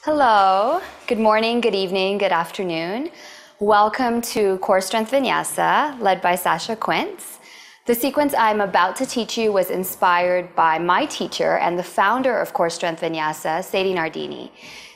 Hello, good morning, good evening, good afternoon. Welcome to Core Strength Vinyasa, led by Sasha Quince. The sequence I'm about to teach you was inspired by my teacher and the founder of Core Strength Vinyasa, Sadie Nardini.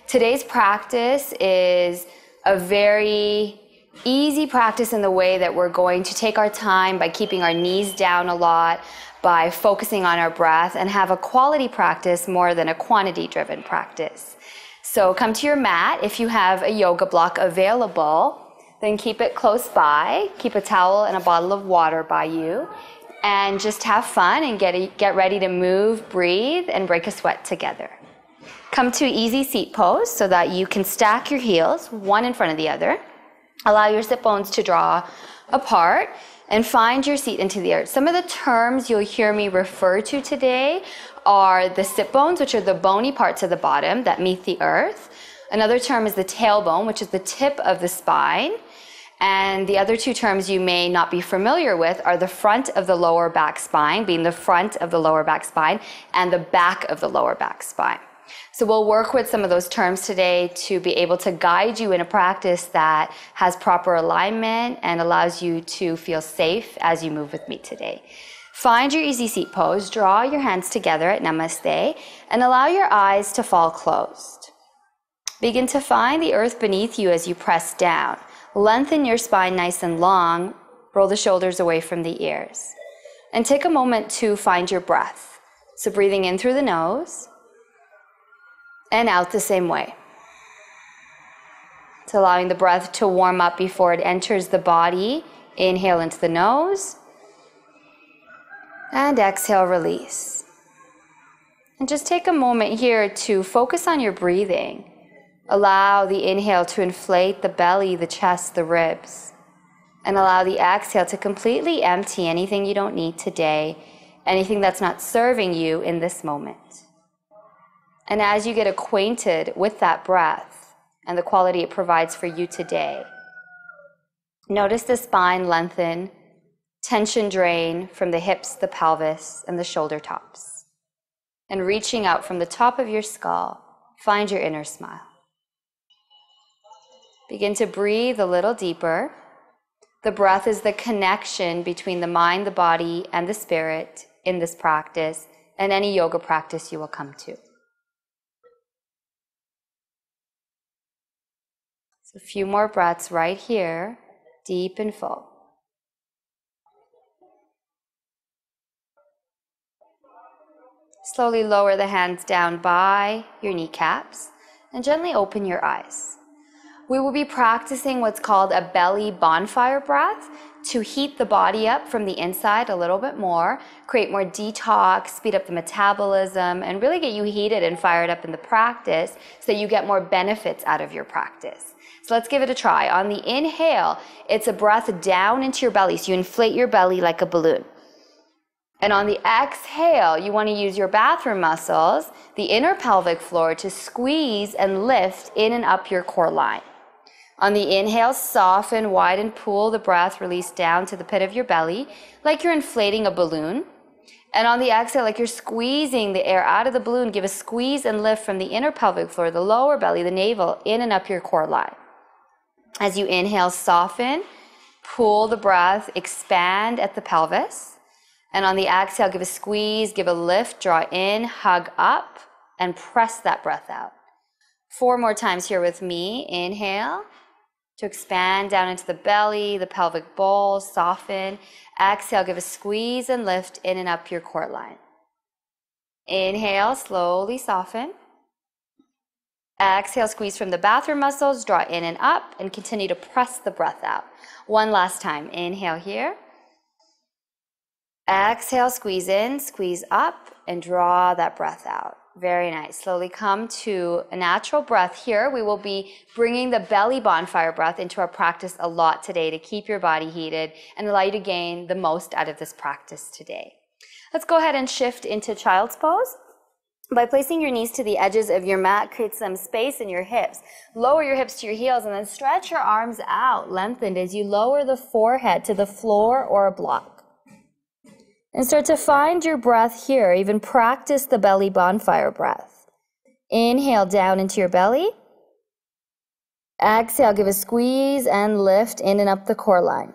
Today's practice is a very easy practice in the way that we're going to take our time by keeping our knees down a lot, by focusing on our breath, and have a quality practice more than a quantity-driven practice. So come to your mat. If you have a yoga block available, then keep it close by. Keep a towel and a bottle of water by you. And just have fun and get ready to move, breathe, and break a sweat together. Come to easy seat pose so that you can stack your heels, one in front of the other. Allow your sit bones to draw apart and find your seat into the earth. Some of the terms you'll hear me refer to today are the sit bones, which are the bony parts of the bottom that meet the earth. Another term is the tailbone, which is the tip of the spine. And the other two terms you may not be familiar with are the front of the lower back spine, being the front of the lower back spine, and the back of the lower back spine. So we'll work with some of those terms today to be able to guide you in a practice that has proper alignment and allows you to feel safe as you move with me today. Find your easy seat pose, draw your hands together at Namaste, and allow your eyes to fall closed. Begin to find the earth beneath you as you press down. Lengthen your spine nice and long, roll the shoulders away from the ears. And take a moment to find your breath. So breathing in through the nose, and out the same way. So allowing the breath to warm up before it enters the body. Inhale into the nose. And exhale, release. And just take a moment here to focus on your breathing. Allow the inhale to inflate the belly, the chest, the ribs. And allow the exhale to completely empty anything you don't need today, anything that's not serving you in this moment. And as you get acquainted with that breath and the quality it provides for you today, notice the spine lengthen, tension drain from the hips, the pelvis, and the shoulder tops. And reaching out from the top of your skull, find your inner smile. Begin to breathe a little deeper. The breath is the connection between the mind, the body, and the spirit in this practice and any yoga practice you will come to. A few more breaths right here, deep and full. Slowly lower the hands down by your kneecaps and gently open your eyes. We will be practicing what's called a belly bonfire breath to heat the body up from the inside a little bit more, create more detox, speed up the metabolism, and really get you heated and fired up in the practice so that you get more benefits out of your practice. So let's give it a try. On the inhale, it's a breath down into your belly. So you inflate your belly like a balloon. And on the exhale, you want to use your bathroom muscles, the inner pelvic floor, to squeeze and lift in and up your core line. On the inhale, soften, widen, pull the breath, release down to the pit of your belly, like you're inflating a balloon. And on the exhale, like you're squeezing the air out of the balloon, give a squeeze and lift from the inner pelvic floor, the lower belly, the navel, in and up your core line. As you inhale, soften, pull the breath, expand at the pelvis. And on the exhale, give a squeeze, give a lift, draw in, hug up, and press that breath out. 4 more times here with me. Inhale to expand down into the belly, the pelvic bowl, soften. Exhale, give a squeeze and lift in and up your core line. Inhale, slowly soften. Exhale, squeeze from the bathroom muscles, draw in and up, and continue to press the breath out. One last time. Inhale here. Exhale, squeeze in, squeeze up, and draw that breath out. Very nice. Slowly come to a natural breath here. We will be bringing the belly bonfire breath into our practice a lot today to keep your body heated and allow you to gain the most out of this practice today. Let's go ahead and shift into child's pose. By placing your knees to the edges of your mat, create some space in your hips. Lower your hips to your heels and then stretch your arms out, lengthened as you lower the forehead to the floor or a block. And start to find your breath here. Even practice the belly bonfire breath. Inhale down into your belly. Exhale, give a squeeze and lift in and up the core line.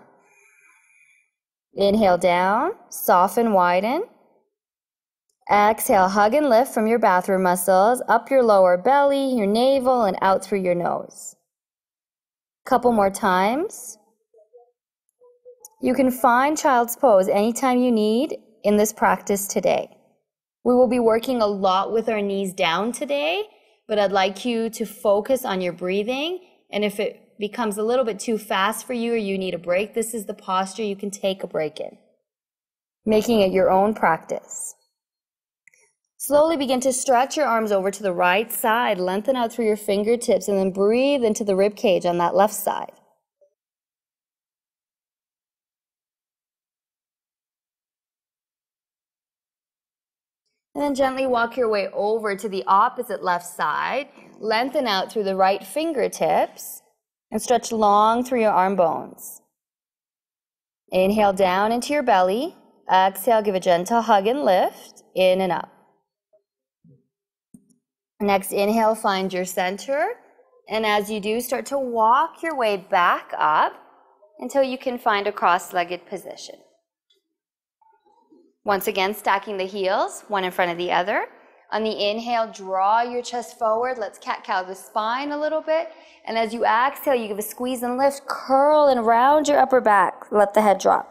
Inhale down, soften, widen. Exhale, hug and lift from your bathroom muscles, up your lower belly, your navel, and out through your nose. Couple more times. You can find child's pose anytime you need in this practice today. We will be working a lot with our knees down today, but I'd like you to focus on your breathing. And if it becomes a little bit too fast for you or you need a break, this is the posture you can take a break in, making it your own practice. Slowly begin to stretch your arms over to the right side, lengthen out through your fingertips, and then breathe into the rib cage on that left side. And then gently walk your way over to the opposite left side, lengthen out through the right fingertips, and stretch long through your arm bones. Inhale down into your belly. Exhale, give a gentle hug and lift, in and up. Next, inhale, find your center. And as you do, start to walk your way back up until you can find a cross-legged position. Once again, stacking the heels, one in front of the other. On the inhale, draw your chest forward. Let's cat-cow the spine a little bit. And as you exhale, you give a squeeze and lift, curl and round your upper back. Let the head drop.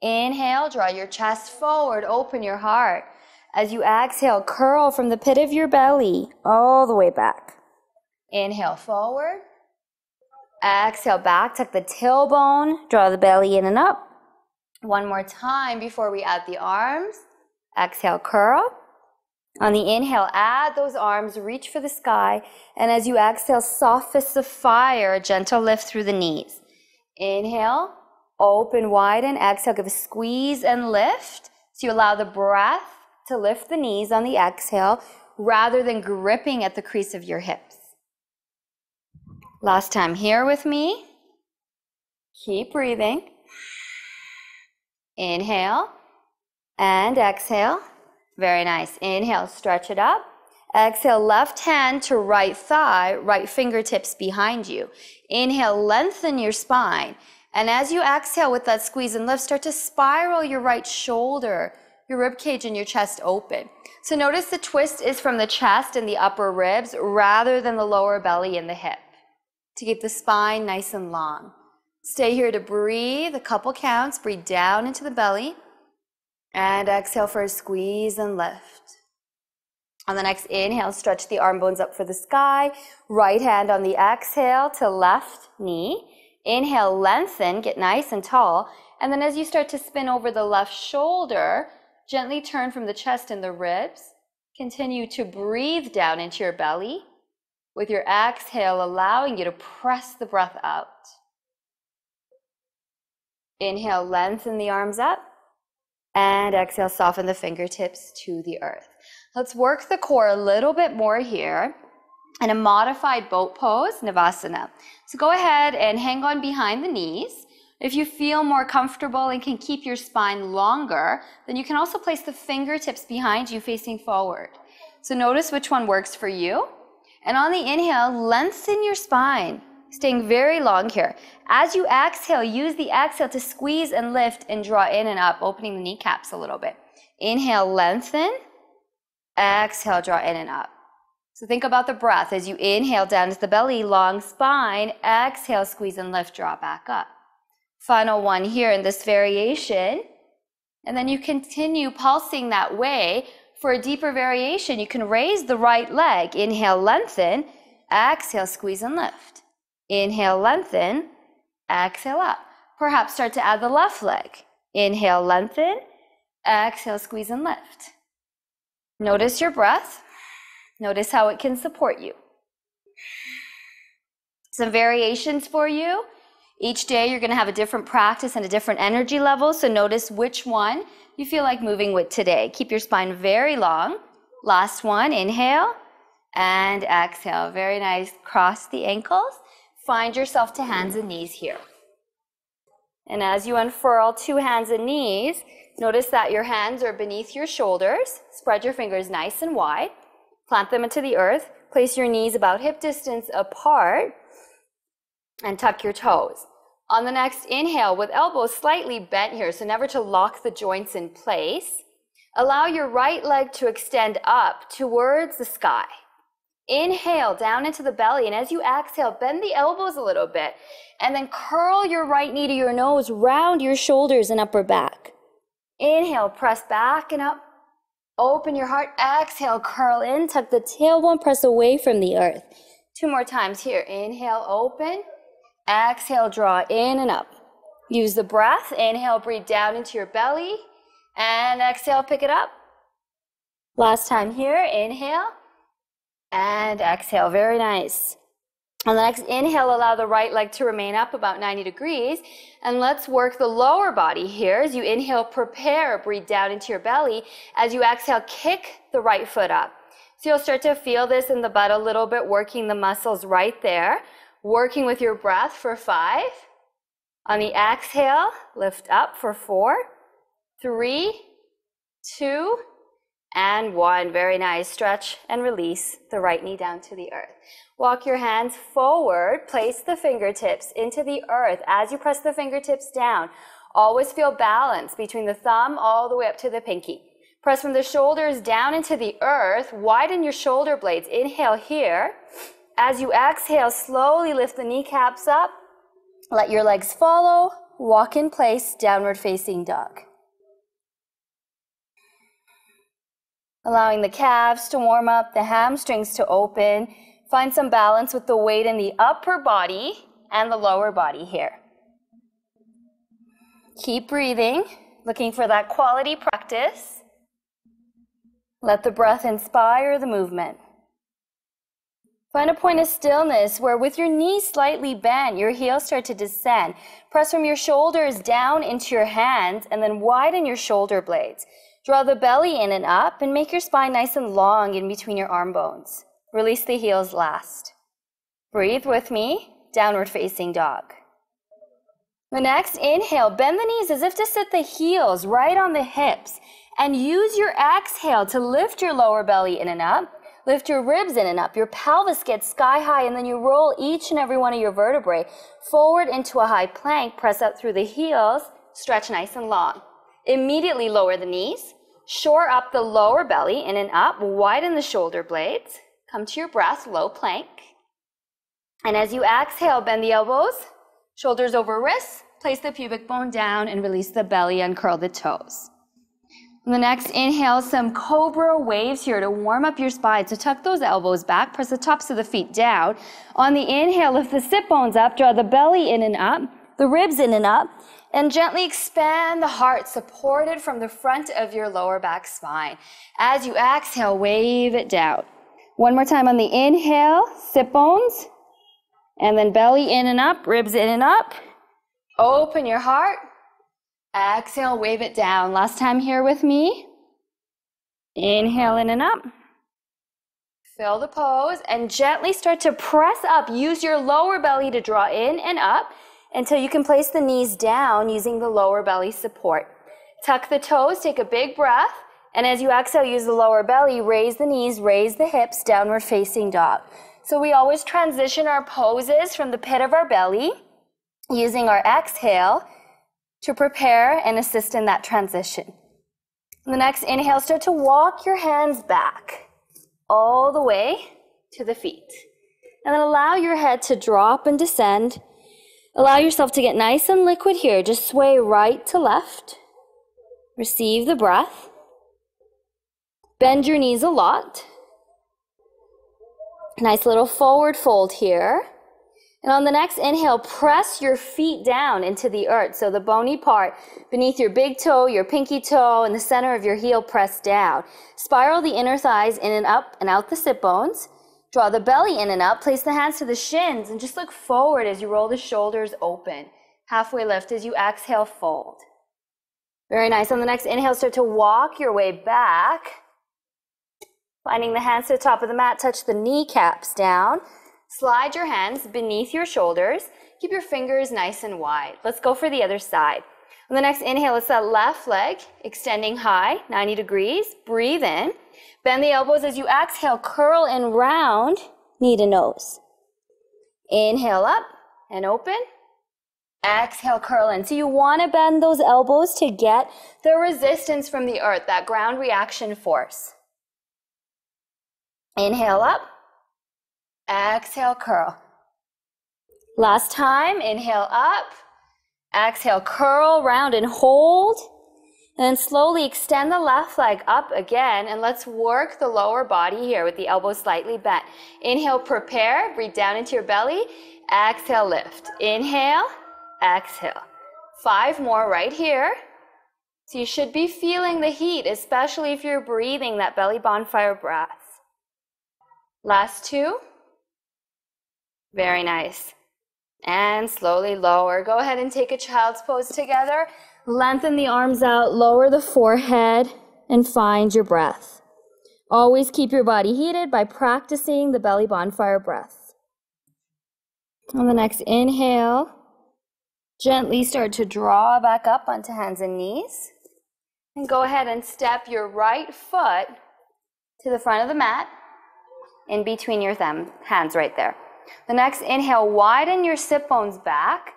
Inhale, draw your chest forward, open your heart. As you exhale, curl from the pit of your belly all the way back. Inhale forward. Exhale back, tuck the tailbone, draw the belly in and up. One more time before we add the arms. Exhale, curl. On the inhale, add those arms, reach for the sky. And as you exhale, soft fists of fire, a gentle lift through the knees. Inhale, open, widen. Exhale, give a squeeze and lift. So you allow the breath to lift the knees on the exhale rather than gripping at the crease of your hips. Last time here with me. Keep breathing. Inhale and exhale. Very nice. Inhale, stretch it up. Exhale, left hand to right thigh, right fingertips behind you. Inhale, lengthen your spine. And as you exhale with that squeeze and lift, start to spiral your right shoulder, your rib cage and your chest open. So notice the twist is from the chest and the upper ribs rather than the lower belly and the hip, to keep the spine nice and long. Stay here to breathe a couple counts. Breathe down into the belly and exhale for a squeeze and lift. On the next inhale, stretch the arm bones up for the sky. Right hand on the exhale to left knee. Inhale, lengthen, get nice and tall. And then as you start to spin over the left shoulder, gently turn from the chest and the ribs. Continue to breathe down into your belly. With your exhale, allowing you to press the breath out. Inhale, lengthen the arms up. And exhale, soften the fingertips to the earth. Let's work the core a little bit more here in a modified boat pose, Navasana. So go ahead and hang on behind the knees. If you feel more comfortable and can keep your spine longer, then you can also place the fingertips behind you facing forward. So notice which one works for you. And on the inhale, lengthen your spine, staying very long here. As you exhale, use the exhale to squeeze and lift and draw in and up, opening the kneecaps a little bit. Inhale, lengthen. Exhale, draw in and up. So think about the breath. As you inhale down to the belly, long spine. Exhale, squeeze and lift, draw back up. Final one here in this variation. And then you continue pulsing that way. For a deeper variation, you can raise the right leg. Inhale, lengthen. Exhale, squeeze and lift. Inhale, lengthen. Exhale up. Perhaps start to add the left leg. Inhale, lengthen. Exhale, squeeze and lift. Notice your breath. Notice how it can support you. Some variations for you. Each day you're going to have a different practice and a different energy level, so notice which one you feel like moving with today. Keep your spine very long. Last one, inhale and exhale. Very nice. Cross the ankles. Find yourself to hands and knees here. And as you unfurl to hands and knees, notice that your hands are beneath your shoulders. Spread your fingers nice and wide. Plant them into the earth. Place your knees about hip distance apart and tuck your toes. On the next inhale, with elbows slightly bent here, so never to lock the joints in place, allow your right leg to extend up towards the sky. Inhale down into the belly, and as you exhale, bend the elbows a little bit, and then curl your right knee to your nose, round your shoulders and upper back. Inhale, press back and up. Open your heart. Exhale, curl in, tuck the tailbone, press away from the earth. 2 more times here. Inhale, open. Exhale, draw in and up. Use the breath. Inhale, breathe down into your belly. And exhale, pick it up. Last time here. Inhale. And exhale. Very nice. On the next inhale, allow the right leg to remain up about 90 degrees. And let's work the lower body here. As you inhale, prepare. Breathe down into your belly. As you exhale, kick the right foot up. So you'll start to feel this in the butt a little bit, working the muscles right there. Working with your breath for 5. On the exhale, lift up for 4, 3, 2, and 1. Very nice. Stretch and release the right knee down to the earth. Walk your hands forward. Place the fingertips into the earth. As you press the fingertips down, always feel balance between the thumb all the way up to the pinky. Press from the shoulders down into the earth. Widen your shoulder blades. Inhale here. As you exhale, slowly lift the kneecaps up. Let your legs follow. Walk in place, downward facing dog. Allowing the calves to warm up, the hamstrings to open. Find some balance with the weight in the upper body and the lower body here. Keep breathing, looking for that quality practice. Let the breath inspire the movement. Find a point of stillness where with your knees slightly bent, your heels start to descend. Press from your shoulders down into your hands and then widen your shoulder blades. Draw the belly in and up and make your spine nice and long in between your arm bones. Release the heels last. Breathe with me, downward facing dog. The next inhale, bend the knees as if to sit the heels right on the hips and use your exhale to lift your lower belly in and up. Lift your ribs in and up. Your pelvis gets sky high, and then you roll each and every one of your vertebrae forward into a high plank. Press up through the heels. Stretch nice and long. Immediately lower the knees. Shore up the lower belly in and up. Widen the shoulder blades. Come to your breath, low plank. And as you exhale, bend the elbows, shoulders over wrists. Place the pubic bone down and release the belly. Uncurl the toes. On the next inhale, some cobra waves here to warm up your spine. So tuck those elbows back, press the tops of the feet down. On the inhale, lift the sit bones up, draw the belly in and up, the ribs in and up, and gently expand the heart, supported from the front of your lower back spine. As you exhale, wave it down. One more time on the inhale, sit bones, and then belly in and up, ribs in and up. Open your heart. Exhale, wave it down. Last time here with me. Inhale in and up. Fill the pose and gently start to press up. Use your lower belly to draw in and up until you can place the knees down using the lower belly support. Tuck the toes, take a big breath, and as you exhale, use the lower belly, raise the knees, raise the hips, downward facing dog. So we always transition our poses from the pit of our belly using our exhale to prepare and assist in that transition. On the next inhale, start to walk your hands back all the way to the feet. And then allow your head to drop and descend. Allow yourself to get nice and liquid here. Just sway right to left. Receive the breath. Bend your knees a lot. Nice little forward fold here. And on the next inhale, press your feet down into the earth. So the bony part beneath your big toe, your pinky toe, and the center of your heel pressed down. Spiral the inner thighs in and up and out the sit bones. Draw the belly in and up. Place the hands to the shins and just look forward as you roll the shoulders open. Halfway lift as you exhale, fold. Very nice. On the next inhale, start to walk your way back. Finding the hands to the top of the mat, touch the kneecaps down. Slide your hands beneath your shoulders. Keep your fingers nice and wide. Let's go for the other side. On the next inhale, it's that left leg extending high, 90 degrees. Breathe in. Bend the elbows as you exhale, curl and round, knee to nose. Inhale up and open. Exhale, curl in. So you want to bend those elbows to get the resistance from the earth, that ground reaction force. Inhale up. Exhale, curl. Last time, inhale up. Exhale, curl, round, and hold. And then slowly extend the left leg up again. And let's work the lower body here with the elbows slightly bent. Inhale, prepare. Breathe down into your belly. Exhale, lift. Inhale, exhale. 5 more right here. So you should be feeling the heat, especially if you're breathing that belly bonfire breath. Last 2. Very nice. And slowly lower. Go ahead and take a child's pose together. Lengthen the arms out, lower the forehead, and find your breath. Always keep your body heated by practicing the belly bonfire breath. On the next inhale, gently start to draw back up onto hands and knees. And go ahead and step your right foot to the front of the mat, in between your hands right there. The next inhale, widen your sit bones back.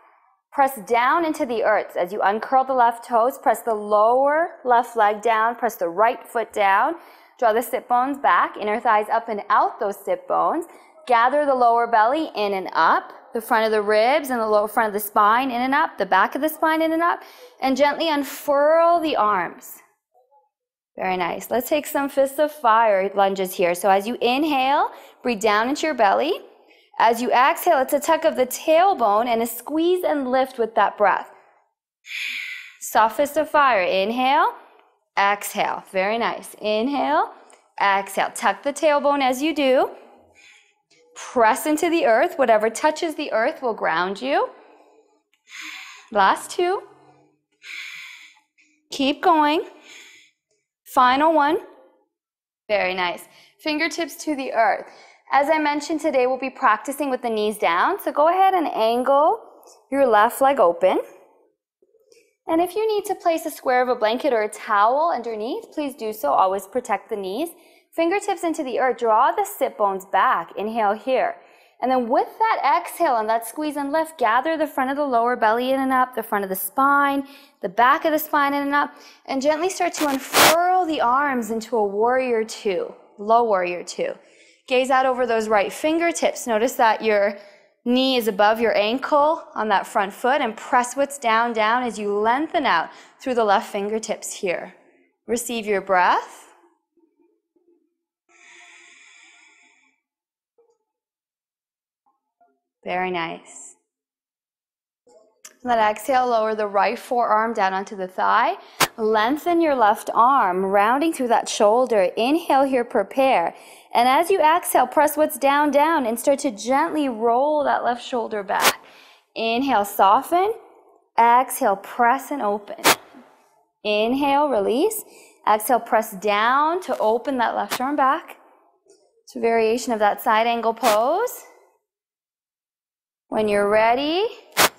Press down into the earth. As you uncurl the left toes, press the lower left leg down, press the right foot down. Draw the sit bones back, inner thighs up and out those sit bones. Gather the lower belly in and up, the front of the ribs and the lower front of the spine in and up, the back of the spine in and up, and gently unfurl the arms. Very nice. Let's take some fists of fire lunges here. So as you inhale, breathe down into your belly. As you exhale, it's a tuck of the tailbone and a squeeze and lift with that breath. Soft fist of fire. Inhale, exhale. Very nice. Inhale, exhale. Tuck the tailbone as you do. Press into the earth. Whatever touches the earth will ground you. Last 2. Keep going. Final 1. Very nice. Fingertips to the earth. As I mentioned today, we'll be practicing with the knees down. So go ahead and angle your left leg open. And if you need to place a square of a blanket or a towel underneath, please do so. Always protect the knees. Fingertips into the earth. Draw the sit bones back. Inhale here. And then with that exhale and that squeeze and lift, gather the front of the lower belly in and up, the front of the spine, the back of the spine in and up, and gently start to unfurl the arms into a warrior 2, low warrior 2. Gaze out over those right fingertips. Notice that your knee is above your ankle on that front foot, and press what's down as you lengthen out through the left fingertips here. Receive your breath. Very nice. Let exhale, lower the right forearm down onto the thigh. Lengthen your left arm, rounding through that shoulder. Inhale here, prepare. And as you exhale, press what's down, and start to gently roll that left shoulder back. Inhale, soften. Exhale, press and open. Inhale, release. Exhale, press down to open that left arm back. It's a variation of that side angle pose. When you're ready,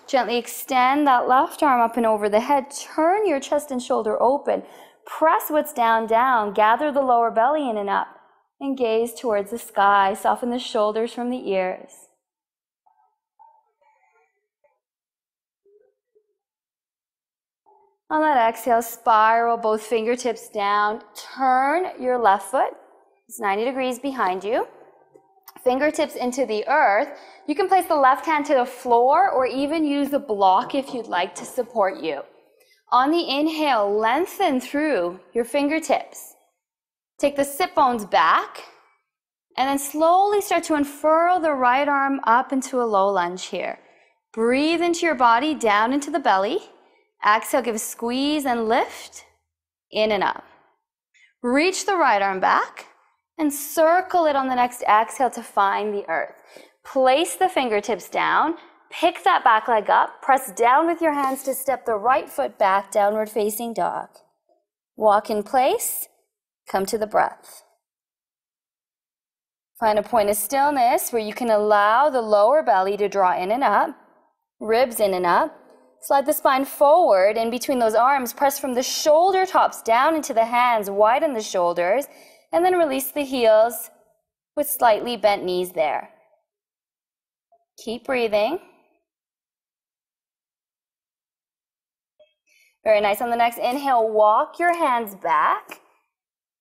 gently extend that left arm up and over the head. Turn your chest and shoulder open. Press what's down. Gather the lower belly in and up. And gaze towards the sky. Soften the shoulders from the ears. On that exhale, spiral both fingertips down. Turn your left foot. It's 90 degrees behind you. Fingertips into the earth. You can place the left hand to the floor or even use a block if you'd like to support you. On the inhale, lengthen through your fingertips. Take the sit bones back and then slowly start to unfurl the right arm up into a low lunge here. Breathe into your body, down into the belly. Exhale, give a squeeze and lift, in and up. Reach the right arm back and circle it on the next exhale to find the earth. Place the fingertips down, pick that back leg up, press down with your hands to step the right foot back, downward facing dog. Walk in place, come to the breath. Find a point of stillness where you can allow the lower belly to draw in and up, ribs in and up, Slide the spine forward in between those arms. Press from the shoulder tops down into the hands, widen the shoulders, and then release the heels with slightly bent knees there. Keep breathing. Very nice. On the next inhale, walk your hands back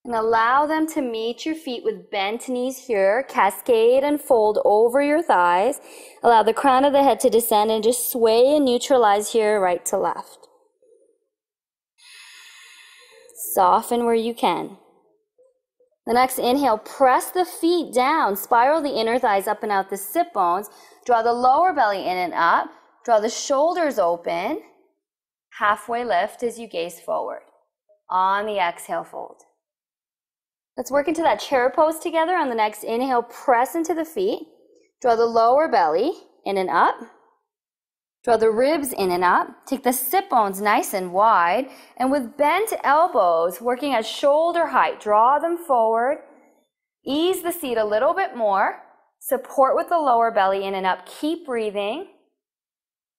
and allow them to meet your feet with bent knees here. Cascade and fold over your thighs. Allow the crown of the head to descend and just sway and neutralize here, right to left. Soften where you can. The next inhale, press the feet down. Spiral the inner thighs up and out the sit bones. Draw the lower belly in and up. Draw the shoulders open. Halfway lift as you gaze forward. On the exhale, fold. Let's work into that chair pose together. On the next inhale, press into the feet. Draw the lower belly in and up. Draw the ribs in and up. Take the sit bones nice and wide. And with bent elbows, working at shoulder height, draw them forward. Ease the seat a little bit more. Support with the lower belly in and up. Keep breathing.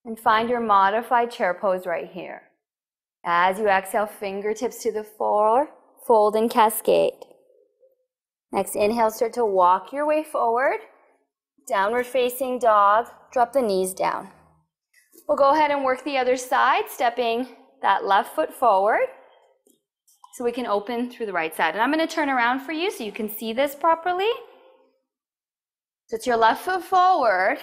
And find your modified chair pose right here. As you exhale, fingertips to the floor, fold and cascade. Next inhale, start to walk your way forward. Downward facing dog, drop the knees down. We'll go ahead and work the other side, stepping that left foot forward so we can open through the right side. And I'm going to turn around for you so you can see this properly. So it's your left foot forward.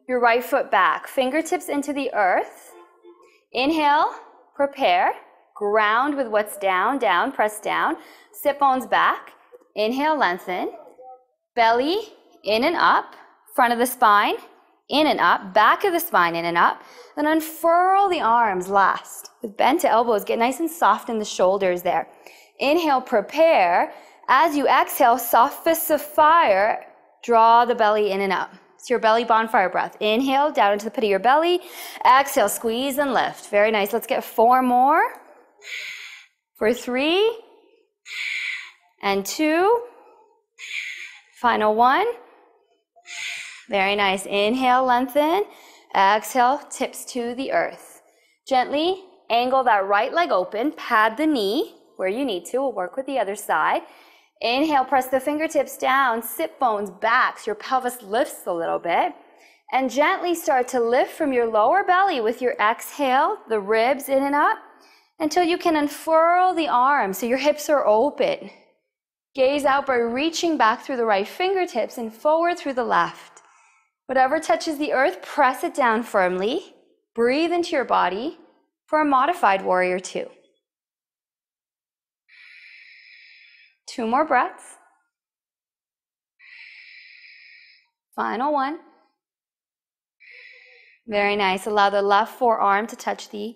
Your right foot back, fingertips into the earth. Inhale, prepare, ground with what's down, down, press down. Sit bones back. Inhale, lengthen. Belly in and up, front of the spine, in and up, back of the spine, in and up. Then unfurl the arms last. With bent elbows, get nice and soft in the shoulders there. Inhale, prepare. As you exhale, soft fists of fire, draw the belly in and up. It's your belly bonfire breath. Inhale, down into the pit of your belly. Exhale, squeeze and lift. Very nice. Let's get 4 more. For 3. And 2. Final 1. Very nice. Inhale, lengthen. Exhale, tips to the earth. Gently angle that right leg open. Pad the knee where you need to. We'll work with the other side. Inhale, press the fingertips down, sit bones back so your pelvis lifts a little bit. And gently start to lift from your lower belly with your exhale, the ribs in and up, until you can unfurl the arms so your hips are open. Gaze out by reaching back through the right fingertips and forward through the left. Whatever touches the earth, press it down firmly. Breathe into your body for a modified warrior 2. 2 more breaths. Final 1. Very nice. Allow the left forearm to touch the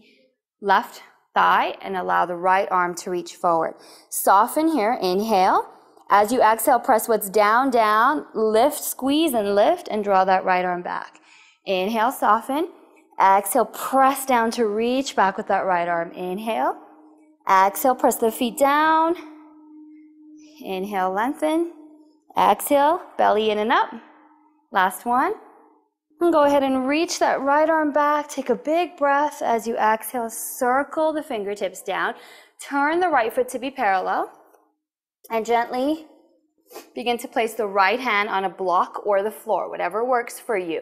left thigh and allow the right arm to reach forward. Soften here. Inhale. As you exhale, press what's down, down. Lift, squeeze, and lift, and draw that right arm back. Inhale, soften. Exhale, press down to reach back with that right arm. Inhale. Exhale, press the feet down. Inhale, lengthen. Exhale, belly in and up. Last one. And go ahead and reach that right arm back. Take a big breath as you exhale. Circle the fingertips down. Turn the right foot to be parallel. And gently begin to place the right hand on a block or the floor, whatever works for you.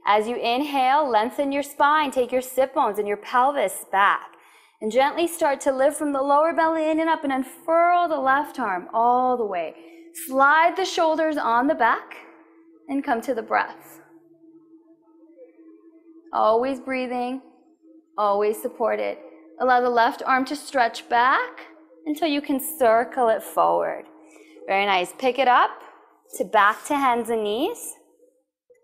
As you inhale, lengthen your spine. Take your sit bones and your pelvis back. And gently start to lift from the lower belly in and up and unfurl the left arm all the way. Slide the shoulders on the back and come to the breath. Always breathing, always supported. Allow the left arm to stretch back until you can circle it forward. Very nice. Pick it up to back to hands and knees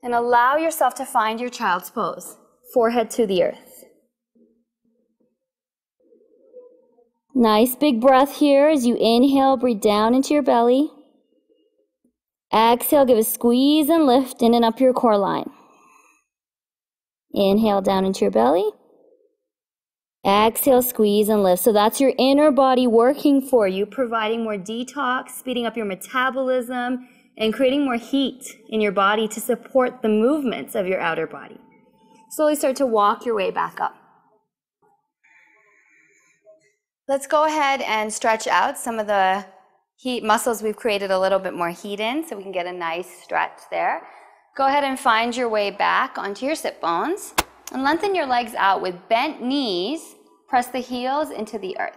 and allow yourself to find your child's pose. Forehead to the earth. Nice big breath here as you inhale, breathe down into your belly. Exhale, give a squeeze and lift in and up your core line. Inhale down into your belly. Exhale, squeeze and lift. So that's your inner body working for you, providing more detox, speeding up your metabolism, and creating more heat in your body to support the movements of your outer body. Slowly start to walk your way back up. Let's go ahead and stretch out some of the heat muscles we've created a little bit more heat in so we can get a nice stretch there. Go ahead and find your way back onto your sit bones and lengthen your legs out with bent knees. Press the heels into the earth.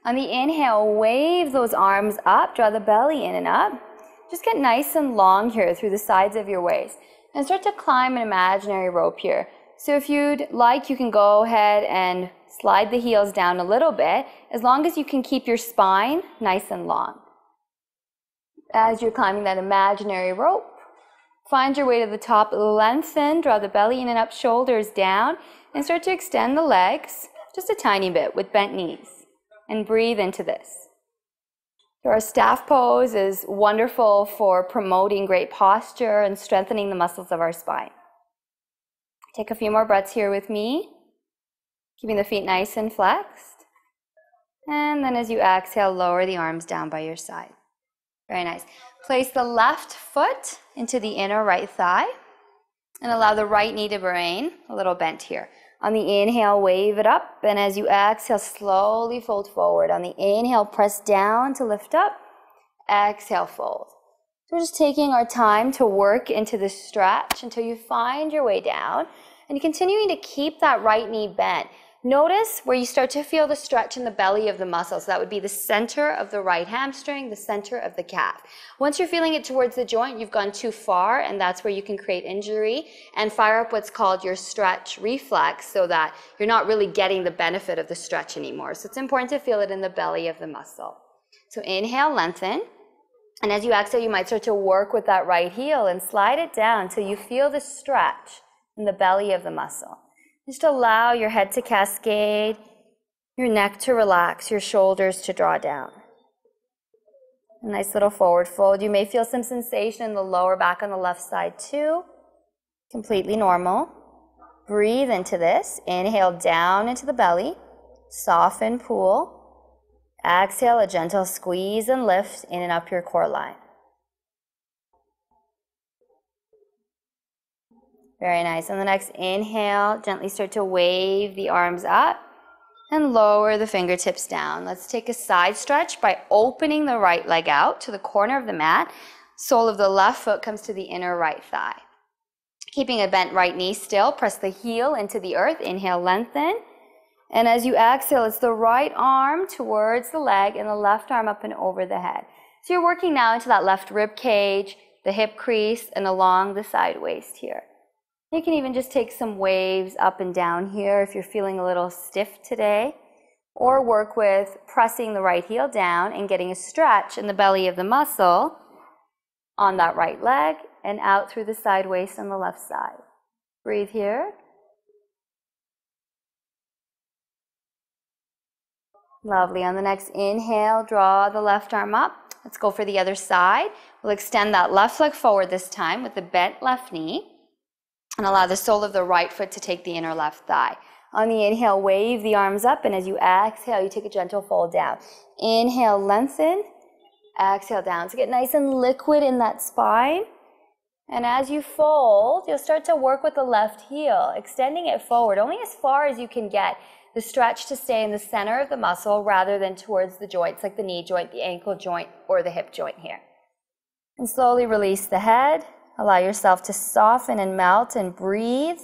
On the inhale, wave those arms up, draw the belly in and up. Just get nice and long here through the sides of your waist and start to climb an imaginary rope here. So if you'd like, you can go ahead and slide the heels down a little bit, as long as you can keep your spine nice and long. As you're climbing that imaginary rope, find your way to the top, lengthen, draw the belly in and up, shoulders down, and start to extend the legs just a tiny bit with bent knees. And breathe into this. So our staff pose is wonderful for promoting great posture and strengthening the muscles of our spine. Take a few more breaths here with me, keeping the feet nice and flexed. And then as you exhale, lower the arms down by your side. Very nice. Place the left foot into the inner right thigh and allow the right knee to remain a little bent here. On the inhale, wave it up, and as you exhale, slowly fold forward. On the inhale, press down to lift up. Exhale, fold. So we're just taking our time to work into this stretch until you find your way down, and continuing to keep that right knee bent. Notice where you start to feel the stretch in the belly of the muscle. So that would be the center of the right hamstring, the center of the calf. Once you're feeling it towards the joint, you've gone too far, and that's where you can create injury and fire up what's called your stretch reflex so that you're not really getting the benefit of the stretch anymore. So it's important to feel it in the belly of the muscle. So inhale, lengthen. And as you exhale, you might start to work with that right heel and slide it down until you feel the stretch in the belly of the muscle. Just allow your head to cascade, your neck to relax, your shoulders to draw down. A nice little forward fold. You may feel some sensation in the lower back on the left side too. Completely normal. Breathe into this. Inhale down into the belly. Soften, pull. Exhale, a gentle squeeze and lift in and up your core line. Very nice. On the next inhale, gently start to wave the arms up and lower the fingertips down. Let's take a side stretch by opening the right leg out to the corner of the mat. Sole of the left foot comes to the inner right thigh. Keeping a bent right knee still, press the heel into the earth. Inhale, lengthen. And as you exhale, it's the right arm towards the leg and the left arm up and over the head. So you're working now into that left rib cage, the hip crease, and along the side waist here. You can even just take some waves up and down here if you're feeling a little stiff today, or work with pressing the right heel down and getting a stretch in the belly of the muscle on that right leg and out through the side waist on the left side. Breathe here. Lovely. On the next inhale, draw the left arm up. Let's go for the other side. We'll extend that left leg forward this time with the bent left knee. And allow the sole of the right foot to take the inner left thigh. On the inhale, wave the arms up, and as you exhale, you take a gentle fold down. Inhale, lengthen. Exhale, down. So get nice and liquid in that spine. And as you fold, you'll start to work with the left heel, extending it forward, only as far as you can get the stretch to stay in the center of the muscle rather than towards the joints, like the knee joint, the ankle joint, or the hip joint here. And slowly release the head. Allow yourself to soften and melt and breathe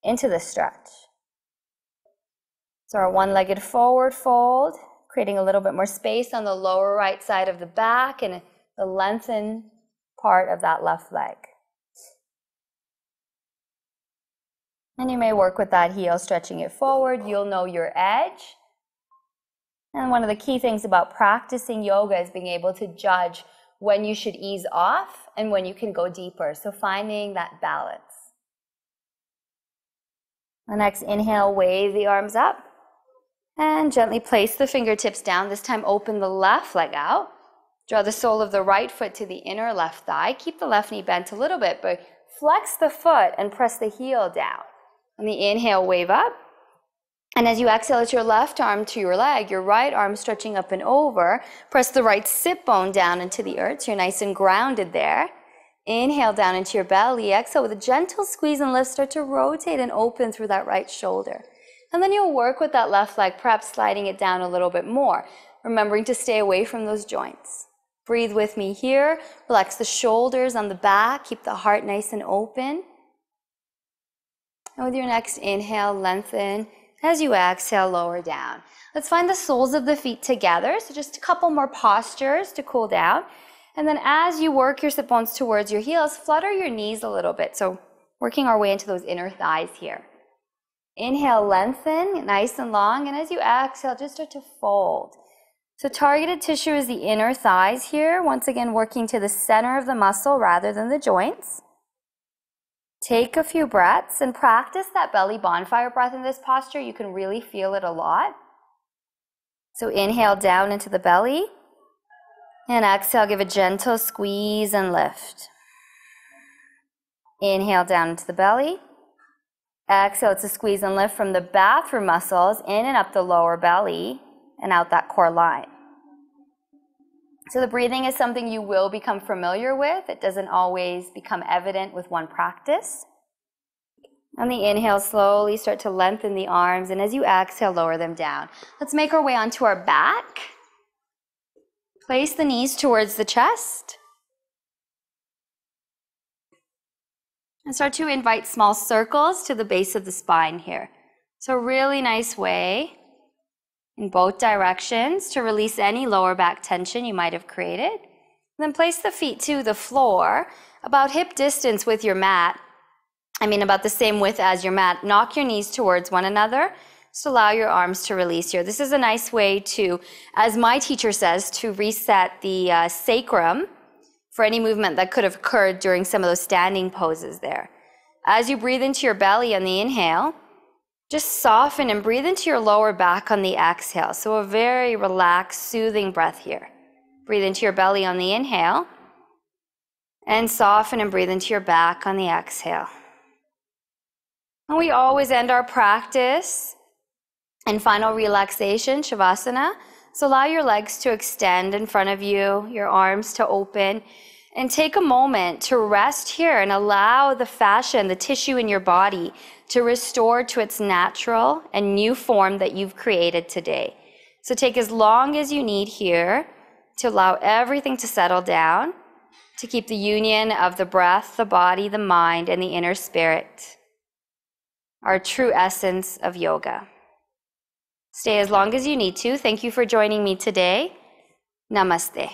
into the stretch. So our one-legged forward fold, creating a little bit more space on the lower right side of the back and the lengthened part of that left leg. And you may work with that heel, stretching it forward. You'll know your edge. And one of the key things about practicing yoga is being able to judge when you should ease off and when you can go deeper. So finding that balance. The next inhale, wave the arms up and gently place the fingertips down. This time open the left leg out. Draw the sole of the right foot to the inner left thigh. Keep the left knee bent a little bit, but flex the foot and press the heel down. On the inhale, wave up. And as you exhale, it's your left arm to your leg, your right arm stretching up and over. Press the right sit bone down into the earth so you're nice and grounded there. Inhale down into your belly. Exhale with a gentle squeeze and lift. Start to rotate and open through that right shoulder. And then you'll work with that left leg, perhaps sliding it down a little bit more, remembering to stay away from those joints. Breathe with me here. Relax the shoulders on the back. Keep the heart nice and open. And with your next inhale, lengthen. As you exhale, lower down. Let's find the soles of the feet together. So just a couple more postures to cool down. And then as you work your sit bones towards your heels, flutter your knees a little bit. So working our way into those inner thighs here. Inhale, lengthen, nice and long. And as you exhale, just start to fold. So targeted tissue is the inner thighs here. Once again, working to the center of the muscle rather than the joints. Take a few breaths and practice that belly bonfire breath in this posture. You can really feel it a lot. So inhale down into the belly. And exhale, give a gentle squeeze and lift. Inhale down into the belly. Exhale, it's a squeeze and lift from the bathroom muscles in and up the lower belly and out that core line. So the breathing is something you will become familiar with. It doesn't always become evident with one practice. On the inhale, slowly start to lengthen the arms, and as you exhale, lower them down. Let's make our way onto our back. Place the knees towards the chest. And start to invite small circles to the base of the spine here. So really nice way in both directions to release any lower back tension you might have created. And then place the feet to the floor, about hip distance with your mat. About the same width as your mat. Knock your knees towards one another. Just allow your arms to release here. This is a nice way to, as my teacher says, to reset the sacrum for any movement that could have occurred during some of those standing poses there. As you breathe into your belly on the inhale, just soften and breathe into your lower back on the exhale. So a very relaxed, soothing breath here. Breathe into your belly on the inhale, and soften and breathe into your back on the exhale. And we always end our practice in final relaxation, Shavasana. So allow your legs to extend in front of you, your arms to open, and take a moment to rest here and allow the fascia and the tissue in your body to restore to its natural and new form that you've created today. So take as long as you need here to allow everything to settle down, to keep the union of the breath, the body, the mind, and the inner spirit, our true essence of yoga. Stay as long as you need to. Thank you for joining me today. Namaste.